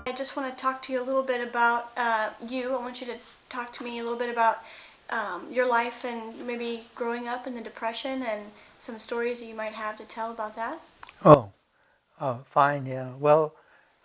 I just want to talk to you a little bit about you. I want you to talk to me a little bit about your life and maybe growing up in the Depression and some stories that you might have to tell about that. Oh, fine, yeah. Well,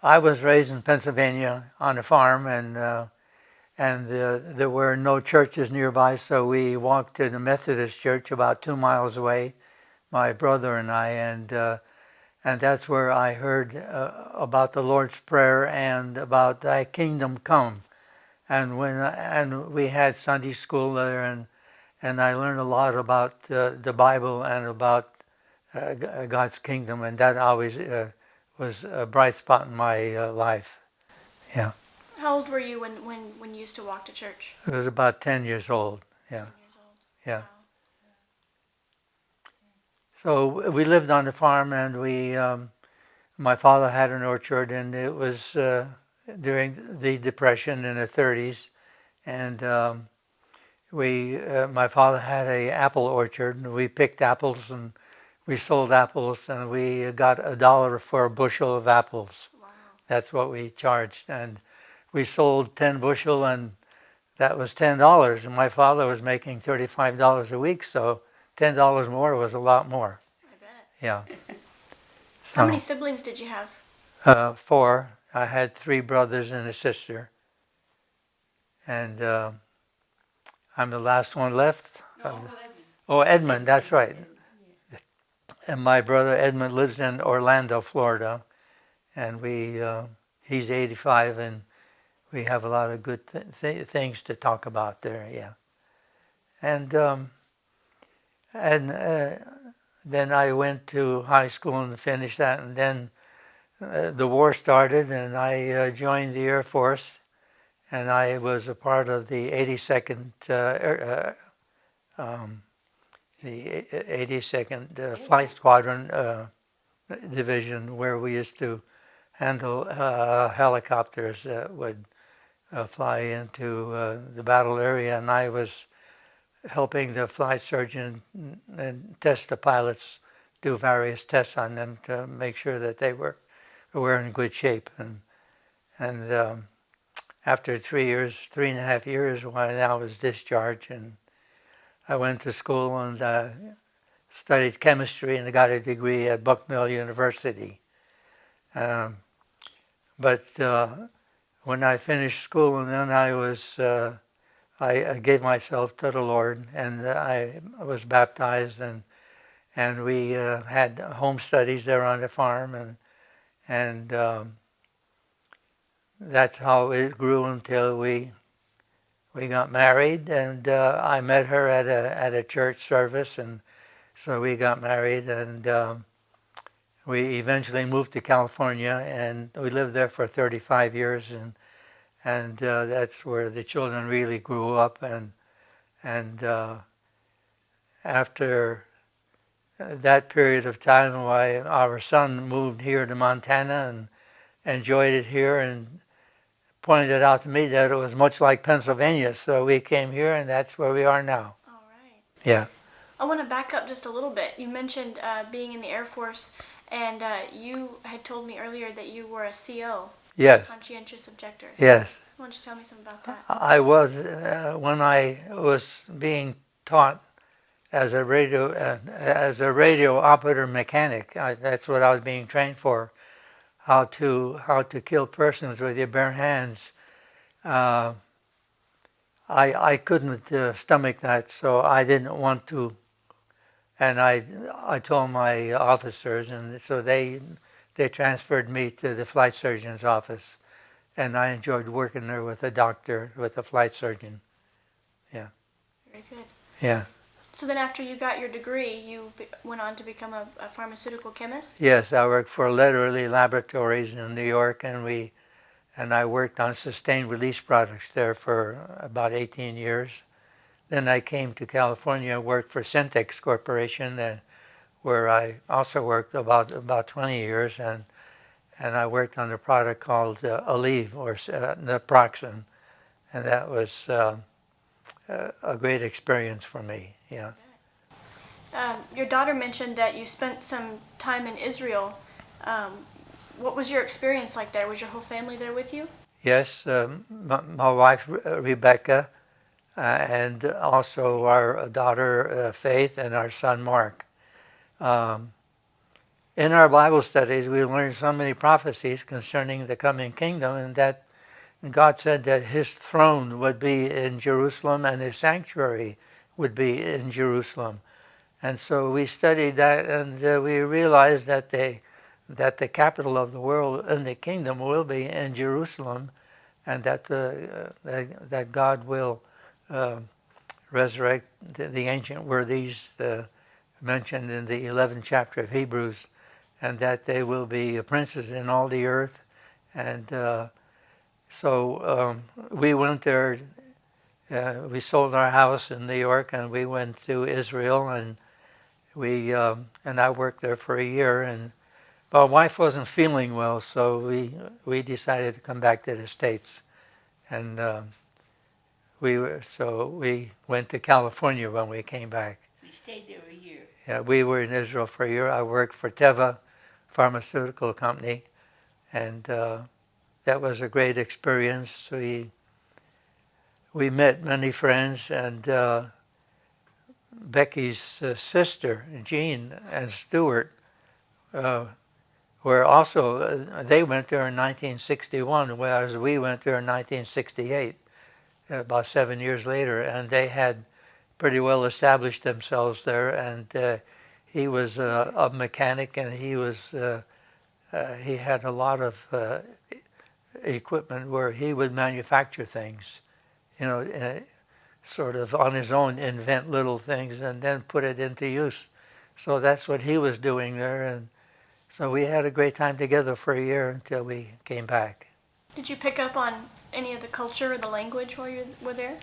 I was raised in Pennsylvania on a farm, and there were no churches nearby, so we walked to the Methodist church about 2 miles away, my brother and I, and that's where I heard about the Lord's Prayer and about Thy Kingdom Come. And we had Sunday school there, and I learned a lot about the Bible and about God's kingdom, and that always was a bright spot in my life. Yeah, How old were you when you used to walk to church? I was about 10 years old. Yeah, 10 years old. yeah. Wow. So we lived on the farm, and my father had an orchard, and it was during the Depression in the 30s, and my father had a apple orchard, and we picked apples and we sold apples, and we got $1 for a bushel of apples. Wow. That's what we charged, and we sold 10 bushel, and that was $10. And my father was making $35 a week, so $10 more was a lot more. I bet. Yeah. How So, many siblings did you have? 4. I had 3 brothers and a sister, and I'm the last one left. Oh, Edmund, that's right. And my brother Edmund lives in Orlando, Florida, and he's 85, and we have a lot of good things to talk about there. Yeah, and then I went to high school and finished that, and then the war started, and I joined the Air Force, and I was a part of the 82nd the 82nd Flight Squadron Division, where we used to handle helicopters that would fly into the battle area, and I was helping the flight surgeon and test the pilots, do various tests on them to make sure that they were in good shape. And after 3.5 years, when I was discharged, and I went to school and studied chemistry and got a degree at Bucknell University. But when I finished school, and then I gave myself to the Lord, and I was baptized, and we had home studies there on the farm, and that's how it grew until we got married, and I met her at a church service, and so we got married, and we eventually moved to California, and we lived there for 35 years, and that's where the children really grew up, and after that period of time, our son moved here to Montana and enjoyed it here, and pointed out to me that it was much like Pennsylvania, so we came here, and that's where we are now. All right. Yeah. I want to back up just a little bit. You mentioned being in the Air Force, and you had told me earlier that you were a CO. Yes. Conscientious objector. Yes. Why don't you tell me something about that? I was when I was being taught as a radio operator mechanic. That's what I was being trained for. How to kill persons with your bare hands. I couldn't stomach that, so I didn't want to. And I told my officers, and so they transferred me to the flight surgeon's office, and I enjoyed working there with a doctor, with a flight surgeon. Yeah. Very good. Yeah. So then after you got your degree, you went on to become a pharmaceutical chemist? Yes, I worked for Literally Laboratories in New York, and I worked on sustained release products there for about 18 years. Then I came to California and worked for Syntex Corporation, where I also worked about 20 years, and I worked on a product called Aleve, or naproxen, and that was a great experience for me. Yeah. Your daughter mentioned that you spent some time in Israel. what was your experience like there? Was your whole family there with you? Yes, my wife Rebecca, and also our daughter Faith and our son Mark. Um, in our Bible studies, we learned so many prophecies concerning the coming kingdom, and that God said that His throne would be in Jerusalem and His sanctuary would be in Jerusalem. And so we studied that, and we realized that the capital of the world and the kingdom will be in Jerusalem, and that God will resurrect the ancient worthies mentioned in the 11th chapter of Hebrews, and that they will be princes in all the earth. And so we went there. We sold our house in New York, and we went to Israel, and I worked there for a year. And my wife wasn't feeling well, so we decided to come back to the States, and we went to California when we came back. We stayed there a year. Yeah, we were in Israel for a year. I worked for Teva pharmaceutical company, and that was a great experience. We met many friends, and Becky's sister, Jean and Stuart, were also, they went there in 1961, whereas we went there in 1968, about 7 years later, and they had pretty well established themselves there, and he was a mechanic, and he had a lot of equipment where he would manufacture things, sort of on his own, invent little things and then put it into use. So that's what he was doing there, and so we had a great time together for a year until we came back. Did you pick up on any of the culture or the language while you were there?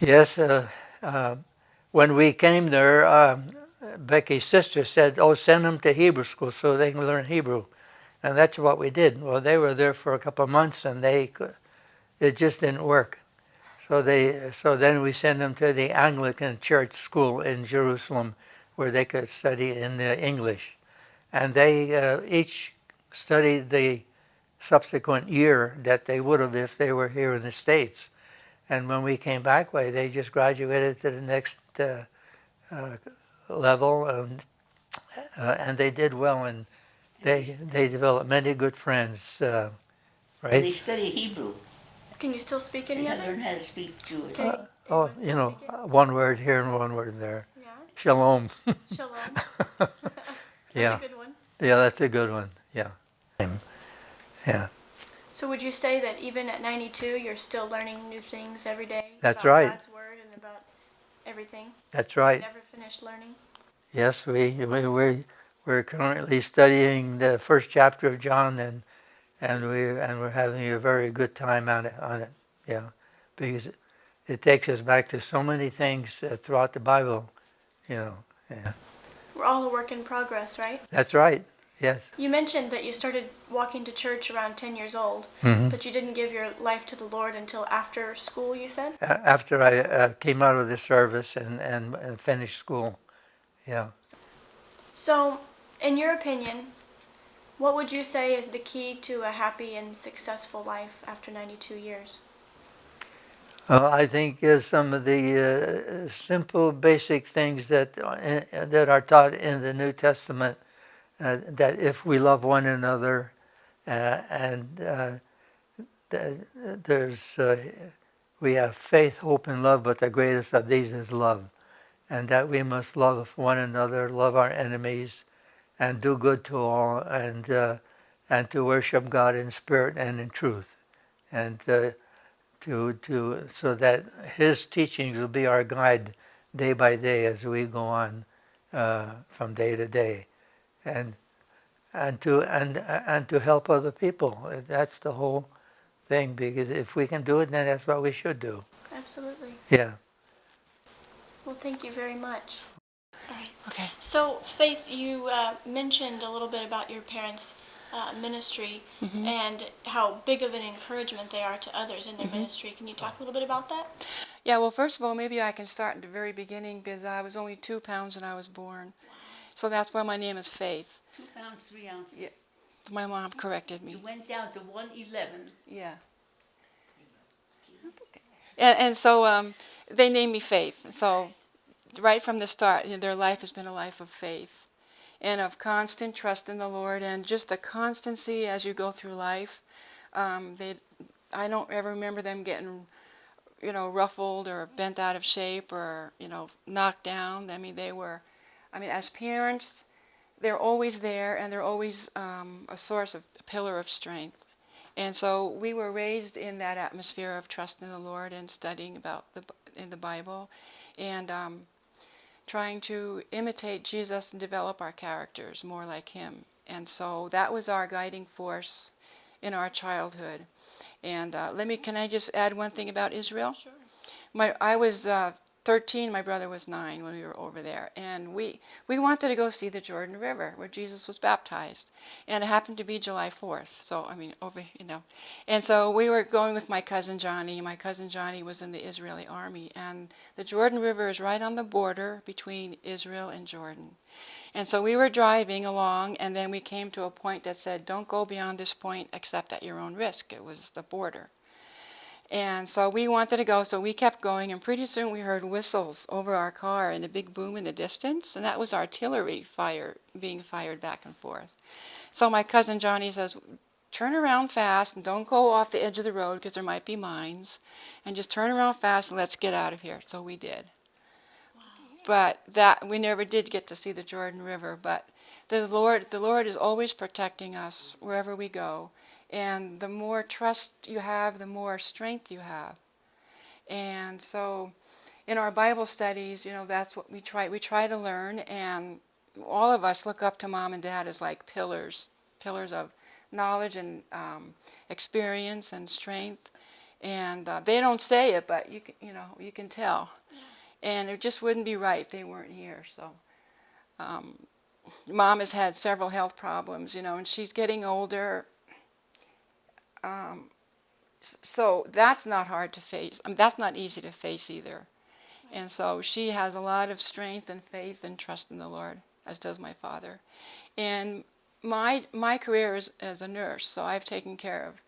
Yes, when we came there, Becky's sister said, "Oh, send them to Hebrew school so they can learn Hebrew," and that's what we did. Well, they were there for a couple of months, and it just didn't work. So then we sent them to the Anglican Church school in Jerusalem, where they could study in English, and they each studied the subsequent year that they would have if they were here in the States. And when we came back, they just graduated to the next level, and they did well, and they developed many good friends, And right? they study Hebrew. Can you still speak any They of it? learn how to speak Jewish. Can Oh, anyone still speak it? one word here and one word there. Yeah. Shalom. Shalom. Yeah. That's a good one. Yeah, that's a good one. Yeah. Yeah. So would you say that even at 92, you're still learning new things every day? That's about right. God's Word and about everything? That's right. Never finished learning? Yes, we're currently studying the first chapter of John, and we're having a very good time on it. Yeah, because it takes us back to so many things throughout the Bible. Yeah. We're all a work in progress, right? That's right. Yes. You mentioned that you started walking to church around 10 years old, Mm-hmm. but you didn't give your life to the Lord until after school, you said? After I came out of the service and finished school. Yeah. So, in your opinion, what would you say is the key to a happy and successful life after 92 years? I think some of the simple, basic things that are taught in the New Testament, that if we love one another, and we have faith, hope, and love, but the greatest of these is love, and that we must love one another, love our enemies, and do good to all, and to worship God in spirit and in truth, and so that His teachings will be our guide day by day as we go on from day to day, and to help other people. That's the whole thing, because if we can do it, then that's what we should do. Absolutely. Yeah. Well, thank you very much. All right. Okay. So, Faith, you mentioned a little bit about your parents' ministry and how big of an encouragement they are to others in their ministry. Can you talk a little bit about that? Yeah, well, first of all, maybe I can start at the very beginning because I was only 2 pounds when I was born. So that's why my name is Faith. 2 pounds, 3 ounces. Yeah. My mom corrected me. You went down to 111. Yeah. And so they named me Faith. And so right from the start, their life has been a life of faith and of constant trust in the Lord, and just the constancy as you go through life. I don't ever remember them getting, ruffled or bent out of shape or, knocked down. As parents, they're always there, and they're always a pillar of strength. And so we were raised in that atmosphere of trust in the Lord and studying in the Bible, and trying to imitate Jesus and develop our characters more like Him. And so that was our guiding force in our childhood. And can I just add one thing about Israel? Sure. I was 13, my brother was 9 when we were over there, and we wanted to go see the Jordan River where Jesus was baptized, and it happened to be July 4th. So and so we were going with my cousin Johnny. My cousin Johnny was in the Israeli army, and the Jordan River is right on the border between Israel and Jordan. And so we were driving along, and then we came to a point that said, "Don't go beyond this point except at your own risk." It was the border. And so we wanted to go, so we kept going, and pretty soon we heard whistles over our car and a big boom in the distance, and that was artillery fire being fired back and forth. So my cousin Johnny says, "Turn around fast and don't go off the edge of the road because there might be mines, and just turn around fast and let's get out of here." So we did. Wow. But we never did get to see the Jordan River, but the Lord is always protecting us wherever we go. And the more trust you have, the more strength you have. And so in our Bible studies, that's what we try to learn, and all of us look up to Mom and Dad as like pillars of knowledge and experience and strength. And they don't say it, but you can tell. Yeah. And it just wouldn't be right if they weren't here. So Mom has had several health problems, and she's getting older. So that's not hard to face. That's not easy to face either. And so she has a lot of strength and faith and trust in the Lord, as does my father. And my career is as a nurse, so I've taken care of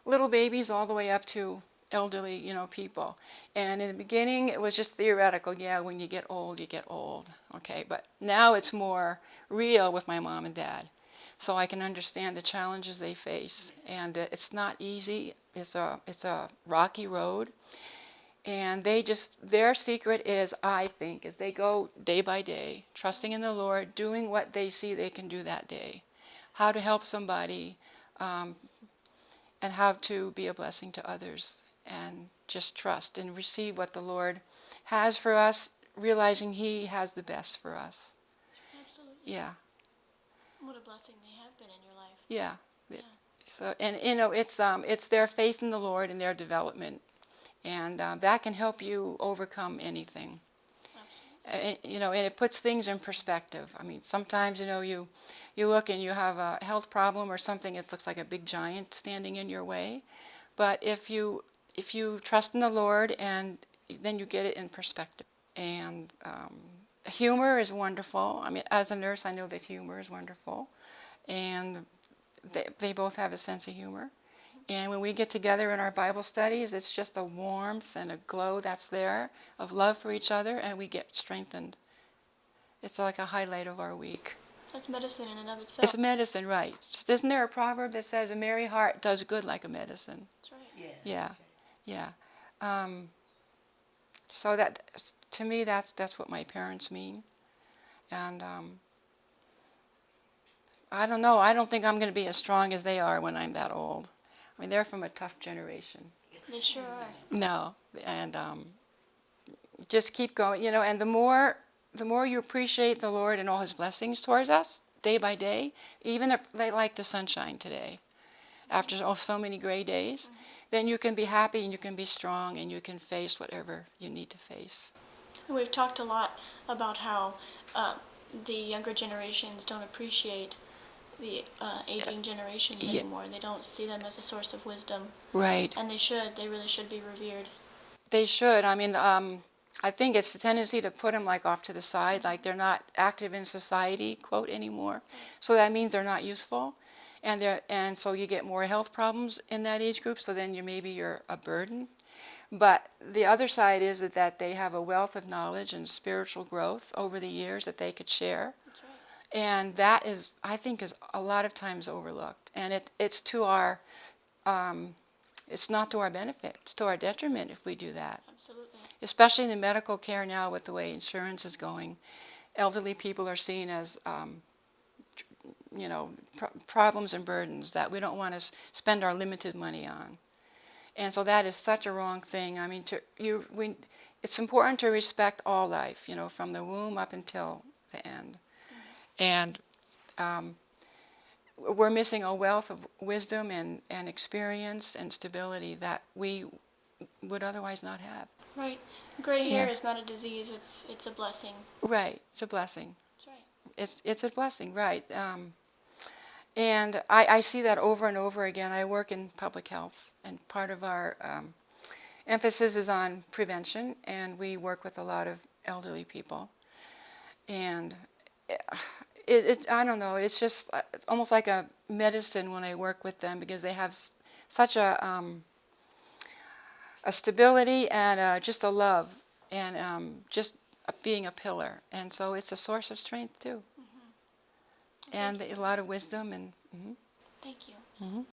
little babies all the way up to elderly, people. And in the beginning, it was just theoretical. Yeah, when you get old, you get old. Okay, but now it's more real with my mom and dad. So I can understand the challenges they face, and it's not easy. It's a rocky road, and their secret is, I think, is they go day by day, trusting in the Lord, doing what they see they can do that day, how to help somebody, and how to be a blessing to others, and just trust and receive what the Lord has for us, realizing He has the best for us. Absolutely. Yeah. What a blessing they have been in your life. Yeah. Yeah. So, and it's their faith in the Lord and their development, and that can help you overcome anything. Absolutely. And it puts things in perspective. I mean, sometimes you look and you have a health problem or something. It looks like a big giant standing in your way, but if you trust in the Lord, and then you get it in perspective. And humor is wonderful. I mean, as a nurse, I know that humor is wonderful, and they both have a sense of humor. And when we get together in our Bible studies, it's just a warmth and a glow that's there of love for each other, and we get strengthened. It's like a highlight of our week. That's medicine in and of itself. It's medicine, right? Isn't there a proverb that says, "A merry heart does good like a medicine"? That's right. Yeah. Yeah. So that, to me, that's what my parents mean. And I don't know. I don't think I'm going to be as strong as they are when I'm that old. I mean, they're from a tough generation. They sure are. No, and just keep going. And the more you appreciate the Lord and all His blessings towards us, day by day, even if they like the sunshine today, after so many gray days, then you can be happy and you can be strong and you can face whatever you need to face. We've talked a lot about how the younger generations don't appreciate the aging generations Yeah. anymore. They don't see them as a source of wisdom, Right. and they should. They really should be revered. They should. I mean, I think it's a tendency to put them like off to the side, like they're not active in society, quote, anymore. So that means they're not useful. and so you get more health problems in that age group. So then you're a burden. But the other side is that they have a wealth of knowledge and spiritual growth over the years that they could share. That's right. And that is, I think, is a lot of times overlooked. And it's to our, it's not to our benefit. It's to our detriment if we do that. Absolutely. Especially in the medical care now with the way insurance is going. Elderly people are seen as, problems and burdens that we don't want to spend our limited money on. And so that is such a wrong thing. I mean, it's important to respect all life, from the womb up until the end. And we're missing a wealth of wisdom and experience and stability that we would otherwise not have. Right. Gray hair Yeah. is not a disease. It's a blessing. Right. It's a blessing. That's right. It's a blessing, right. And I see that over and over again. I work in public health, and part of our emphasis is on prevention, and we work with a lot of elderly people. And I don't know, it's just almost like a medicine when I work with them, because they have such a stability and just a love, and just being a pillar. And so it's a source of strength too. And a lot of wisdom. And Thank you.